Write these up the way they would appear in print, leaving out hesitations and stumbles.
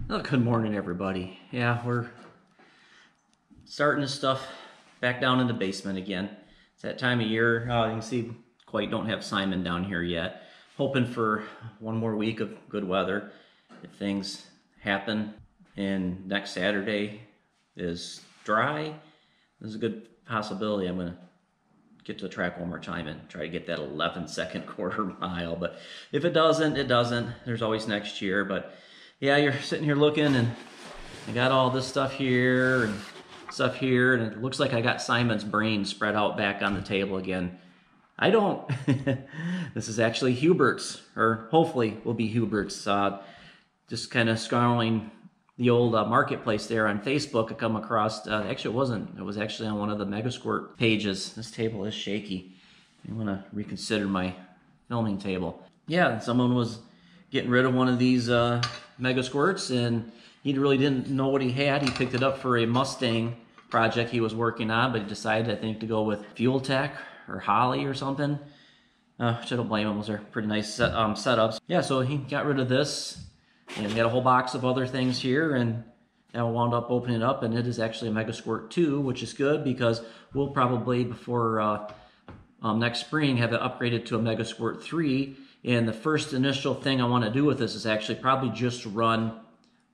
Oh, good morning, everybody. Yeah, we're starting this stuff back down in the basement again. It's that time of year. You can see quite don't have Simon down here yet. Hoping for one more week of good weather. If things happen and next Saturday is dry, there's a good possibility I'm going to get to the track one more time and try to get that 11-second quarter mile. But if it doesn't, it doesn't. There's always next year. But yeah, you're sitting here looking and I got all this stuff here and stuff here, and it looks like I got Simon's brain spread out back on the table again. I don't. This is actually Hubert's, or hopefully will be Hubert's. Just kind of scrolling the old marketplace there on Facebook, I come across, actually it wasn't, it was actually on one of the Megasquirt pages. This table is shaky. I want to reconsider my filming table. Yeah, someone was getting rid of one of these Megasquirts, and he really didn't know what he had. He picked it up for a Mustang project he was working on, but he decided, I think, to go with Fuel Tech or Holley or something. Which I don't blame him. Those are pretty nice setups. Yeah, so he got rid of this, and he had a whole box of other things here, and I wound up opening it up, and it is actually a Megasquirt 2, which is good because we'll probably, before next spring, have it upgraded to a Megasquirt 3. And the first initial thing I want to do with this is actually probably just run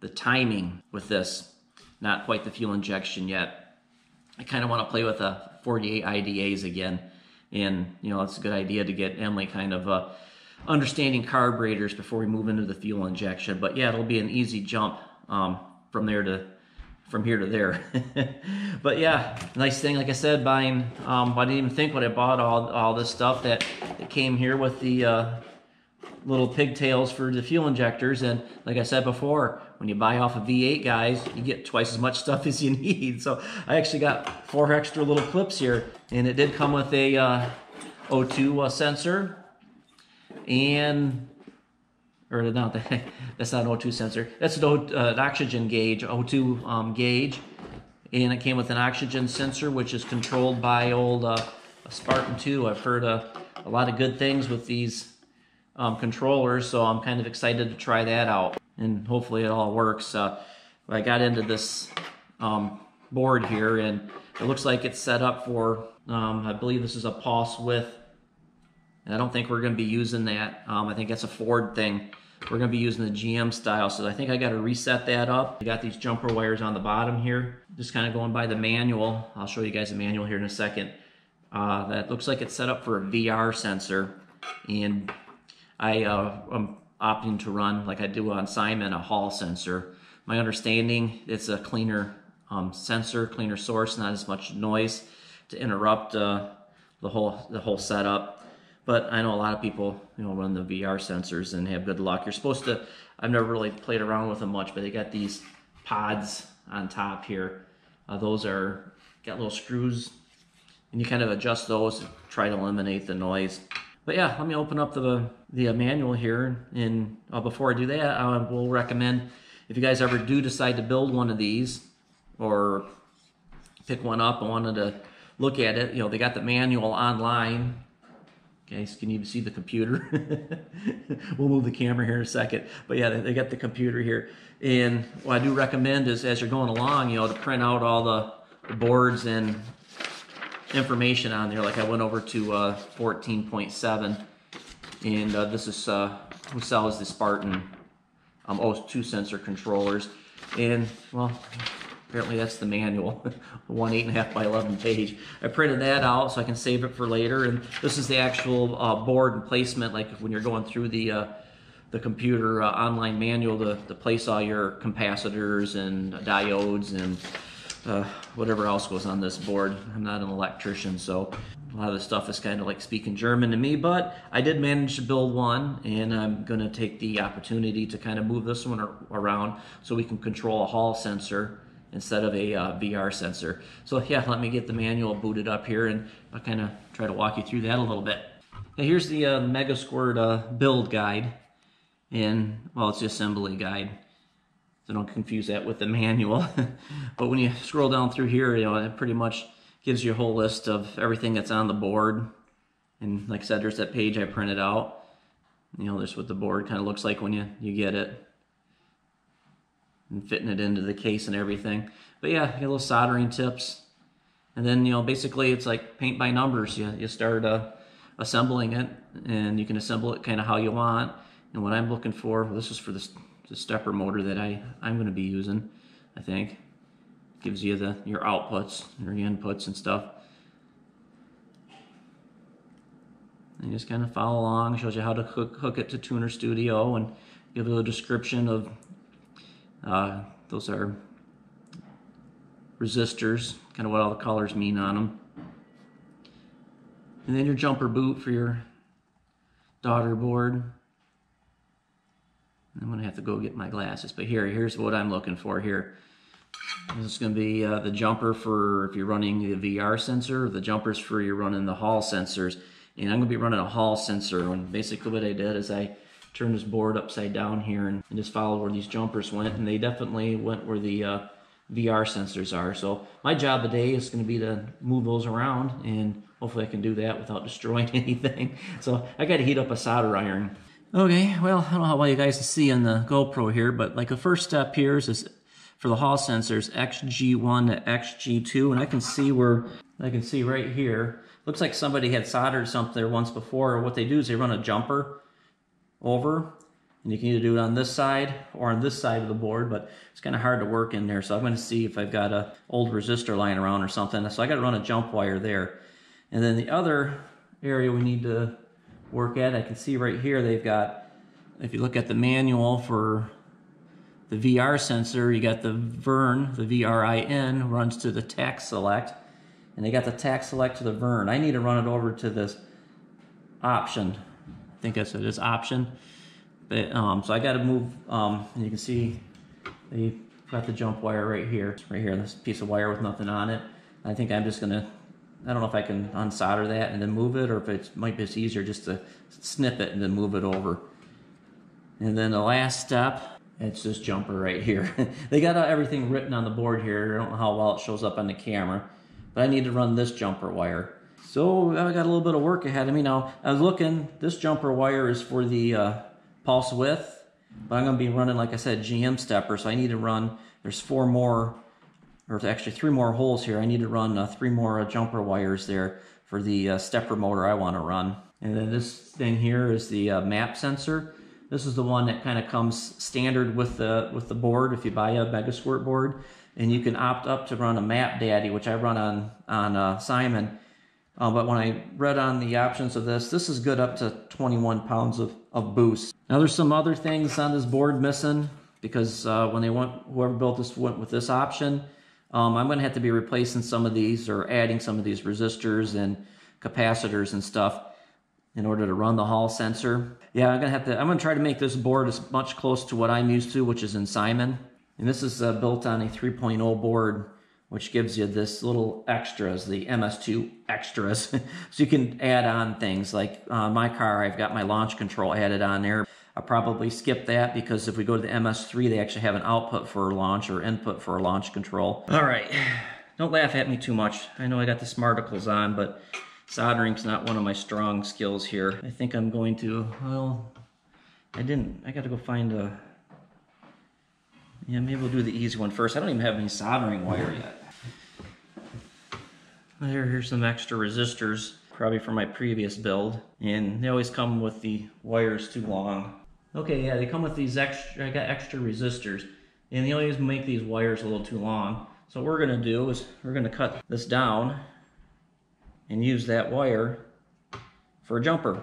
the timing with this, not quite the fuel injection yet. I kind of want to play with the 48 IDAs again, and you know, it's a good idea to get Emily kind of understanding carburetors before we move into the fuel injection. But yeah, it'll be an easy jump from here to there. But yeah, nice thing, like I said, buying. I didn't even think when I bought all this stuff that it came here with the little pigtails for the fuel injectors. And like I said before, when you buy off of V8 guys, you get twice as much stuff as you need. So I actually got 4 extra little clips here, and it did come with a O2 sensor, and or no, that's not an O2 sensor. That's an oxygen gauge, O2 gauge, and it came with an oxygen sensor, which is controlled by old Spartan 2. I've heard a lot of good things with these controllers, so I'm kind of excited to try that out, and hopefully it all works. I got into this board here, and it looks like it's set up for, I believe this is a pulse width, and I don't think we're going to be using that. I think that's a Ford thing. We're going to be using the GM style, so I think I got to reset that up. I got these jumper wires on the bottom here, just kind of going by the manual. I'll show you guys the manual here in a second. That looks like it's set up for a VR sensor, and I'm opting to run, like I do on Simon, a Hall sensor. My understanding, it's a cleaner sensor, cleaner source, not as much noise to interrupt the whole setup. But I know a lot of people, you know, run the VR sensors and have good luck. You're supposed to, I've never really played around with them much, but they got these pods on top here. Those got little screws, and you kind of adjust those to try to eliminate the noise. But yeah, let me open up the manual here, and before I do that, I will recommend, if you guys ever do decide to build one of these or pick one up and wanted to look at it, you know, they got the manual online. Okay, so you can even see the computer. We'll move the camera here in a second. But yeah, they got the computer here. And what I do recommend is, as you're going along, you know, to print out all the boards and information on there. Like I went over to 14.7, and this is who sells the Spartan O2 sensor controllers. And well, apparently that's the manual, one 8.5 by 11 page. I printed that out so I can save it for later. And this is the actual board and placement, like when you're going through the computer online manual to place all your capacitors and diodes and whatever else goes on this board. I'm not an electrician, so a lot of the stuff is kind of like speaking German to me, but I did manage to build one, and I'm going to take the opportunity to kind of move this one around so we can control a Hall sensor instead of a VR sensor. So yeah, let me get the manual booted up here, and I'll kind of try to walk you through that a little bit. Now here's the Megasquirt build guide, and well, it's the assembly guide, so don't confuse that with the manual. But when you scroll down through here, you know, it pretty much gives you a whole list of everything that's on the board. And like I said, there's that page I printed out. You know, there's what the board kind of looks like when you get it. and fitting it into the case and everything. But yeah, get little soldering tips. And then, basically it's like paint by numbers. You start assembling it, and you can assemble it kind of how you want. And what I'm looking for, well, this is for the stepper motor that I'm going to be using, I think. Gives you your outputs or your inputs and stuff. And you just kind of follow along. Shows you how to hook it to Tuner Studio, and give a little description of those are resistors, kind of what all the colors mean on them. And then your jumper boot for your daughter board. I'm gonna have to go get my glasses, but here's what I'm looking for here. This is gonna be the jumper for if you're running the VR sensor, or the jumpers for you're running the Hall sensors. And I'm gonna be running a Hall sensor, and basically what I did is I turned this board upside down here and just followed where these jumpers went, and they definitely went where the VR sensors are. So my job today is going to be to move those around, and hopefully I can do that without destroying anything. So I got to heat up a solder iron. Okay, well, I don't know how well you guys can see on the GoPro here, but like the first step here is for the Hall sensors, XG1 to XG2, and I can see right here, looks like somebody had soldered something there once before. What they do is they run a jumper over, and you can either do it on this side or on this side of the board, but it's kind of hard to work in there. So I'm going to see if I've got a old resistor lying around or something. So I got to run a jump wire there. And then the other area we need to work at, I can see right here they've got, if you look at the manual for the VR sensor, you got the VIRN, the VRIN runs to the TAC select, and they got the TAC select to the VIRN. I need to run it over to this option. I think that's what it is, option. But, so I got to move, and you can see they got the jump wire right here. It's right here, this piece of wire with nothing on it. I think I'm just gonna, I don't know if I can unsolder that and then move it, or if it might be easier just to snip it and then move it over. And then the last step, it's this jumper right here. They got everything written on the board here. I don't know how well it shows up on the camera, but I need to run this jumper wire. So I got a little bit of work ahead of me now. I was looking, this jumper wire is for the pulse width, but I'm going to be running, like I said, GM stepper, so I need to run, there's 4 more, or actually 3 more holes here. I need to run 3 more jumper wires there for the stepper motor I want to run. And then this thing here is the map sensor. This is the one that kind of comes standard with the board if you buy a Megasquirt board, and you can opt up to run a Map Daddy, which I run on Simon. But when I read on the options of this is good up to 21 pounds of boost. Now there's some other things on this board missing, because when they whoever built this went with this option. I'm going to have to be replacing some of these, or adding some of these resistors and capacitors and stuff in order to run the Hall sensor. Yeah, I'm going to try to make this board as much close to what I'm used to, which is in Simon. And this is built on a 3.0 board, which gives you this little extras, the MS2 extras. So you can add on things like my car, I've got my launch control added on there. I'll probably skip that, because if we go to the MS3, they actually have an output for launch, or input for launch control. All right, don't laugh at me too much. I know I got the smarticles on, but soldering's not one of my strong skills here. I think I'm going to, well, I got to go find a, yeah, maybe we'll do the easy one first. I don't even have any soldering wire yet. Here's some extra resistors, probably from my previous build, and they always come with the wires too long. Okay, yeah, they come with these extra, I got extra resistors, and they always make these wires a little too long. So what we're gonna do is we're gonna cut this down and use that wire for a jumper.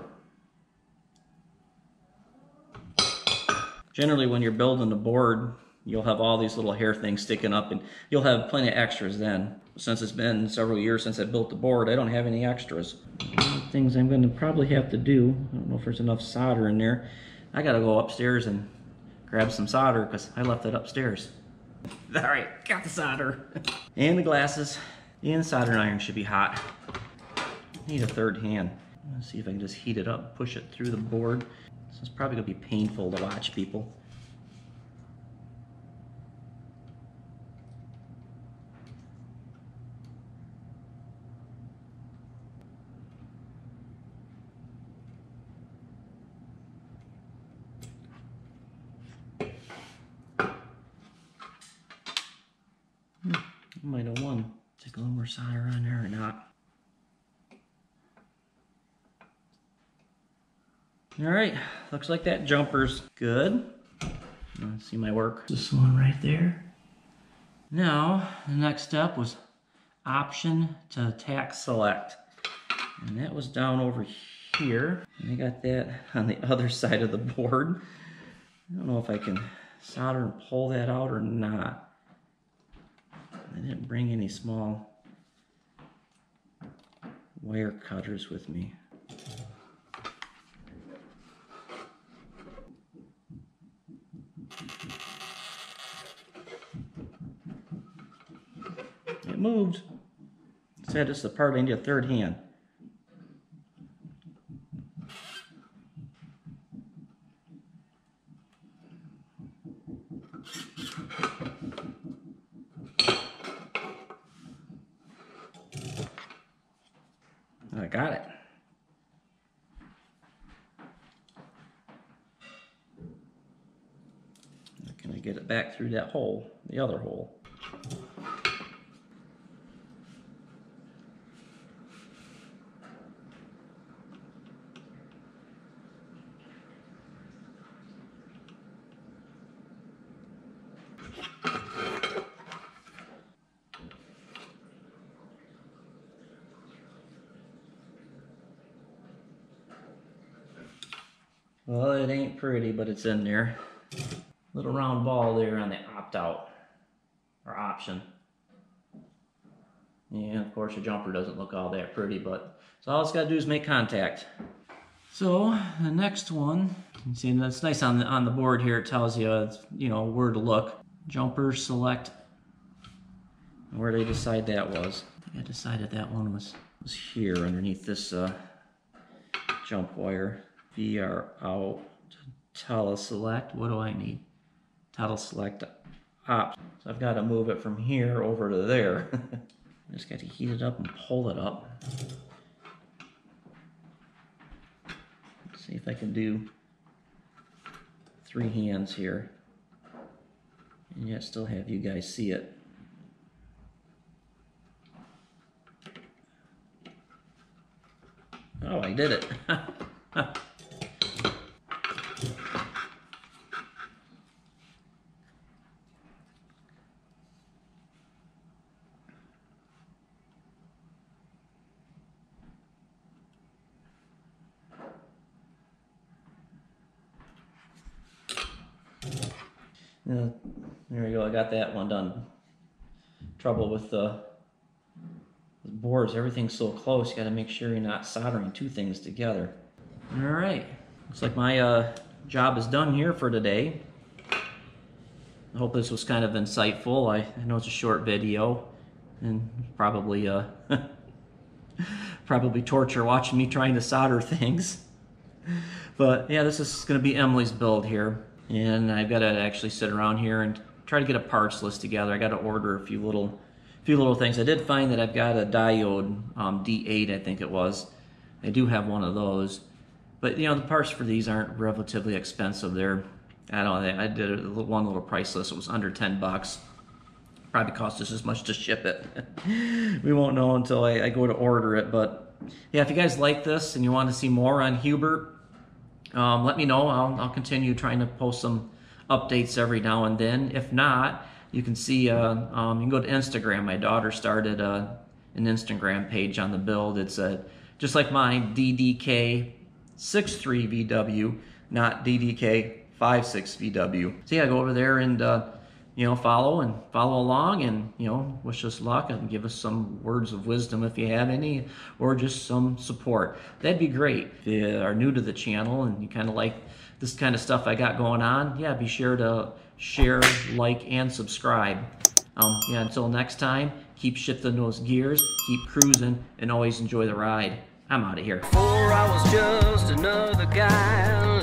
Generally, when you're building a board, you'll have all these little hair things sticking up, and you'll have plenty of extras then. Since it's been several years since I built the board, I don't have any extras. Things I'm going to probably have to do, I don't know if there's enough solder in there. I got to go upstairs and grab some solder, because I left it upstairs. All right, got the solder. And the glasses. And the soldering iron should be hot. Need a third hand. Let's see if I can just heat it up, push it through the board. So it's probably going to be painful to watch, people. Might have won. Take a little more solder on there or not. All right, looks like that jumper's good. See my work? This one right there. Now, the next step was option to tack select. And that was down over here. And I got that on the other side of the board. I don't know if I can solder and pull that out or not. I didn't bring any small wire cutters with me. It moved. It said it's the part I need a third hand. I got it. Can I get it back through that hole, the other hole? Well, it ain't pretty, but it's in there. Little round ball there on the opt-out, or option. And of course, your jumper doesn't look all that pretty, but so all it's got to do is make contact. So the next one, you can see that's nice on the board here. It tells you, where to look. Jumper select. Where they decide that was. I think I decided that one was here underneath this jump wire. VR out, teleselect. What do I need? Teleselect op. So I've got to move it from here over to there. I just got to heat it up and pull it up. Let's see if I can do 3 hands here and yet still have you guys see it. Oh, I did it. There we go, I got that one done. Trouble with the boards, everything's so close, you gotta make sure you're not soldering 2 things together. All right, looks like my job is done here for today. I hope this was kind of insightful. I know it's a short video and probably probably torture watching me trying to solder things. But yeah, this is gonna be Emily's build here. And I've got to actually sit around here and try to get a parts list together. I got to order a few little things. I did find that I've got a diode, D8 I think it was. I do have one of those. But the parts for these aren't relatively expensive. They're, I don't know, I did one little price list. It was under 10 bucks. Probably cost us as much to ship it. We won't know until I go to order it. But yeah, if you guys like this and you want to see more on Hubert, let me know. I'll continue trying to post some updates every now and then. If not, you can see, you can go to Instagram. My daughter started an Instagram page on the build. It's just like mine, DDK63VW, not DDK56VW. So yeah, go over there and follow along, and wish us luck and give us some words of wisdom if you have any, or just some support. That'd be great. If you are new to the channel and you kind of like this kind of stuff I got going on, yeah, be sure to share, like, and subscribe. Yeah, until next time, keep shifting those gears, keep cruising, and always enjoy the ride. I'm out of here. Before I was just another guy